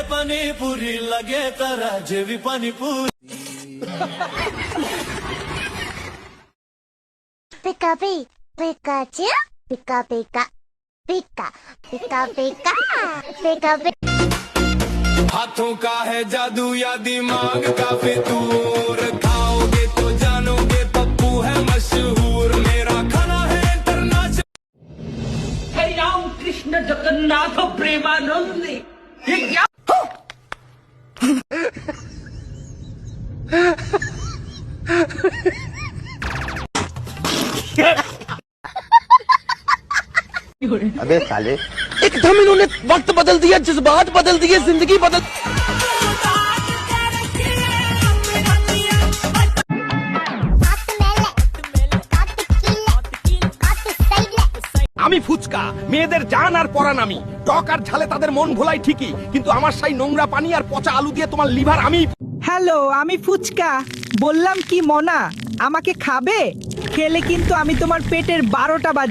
पानी पूरी लगे तारा जेवी पानी पूरी पिका पी पिकाचू पिका पिका पिका पिका पिका पिका पिका हाथों का है जादू या दिमाग का फितूर खाओगे तो जानोगे पप्पू है मशहूर मेरा खाना है इंटरनेशनल हे राम कृष्ण जगन्नाथ प्रेमानंद ये क्या अबे साले एकदम इन्होंने वक्त बदल दिया, जज्बात बदल दिए, जिंदगी बदल। আমি ফুচকা, মেয়েদের জান আর পরান আমি, টক আর ঝালে তাদের মন ভোলাই ঠিকই, কিন্তু আমার সেই নোংরা পানি আর পচা আলু দিয়ে তোমার লিভার আমি। হ্যালো, আমি ফুচকা, বললাম কি মনা আমাকে খাবে? খেলে কিন্তু আমি তোমার পেটের 12টা বাজ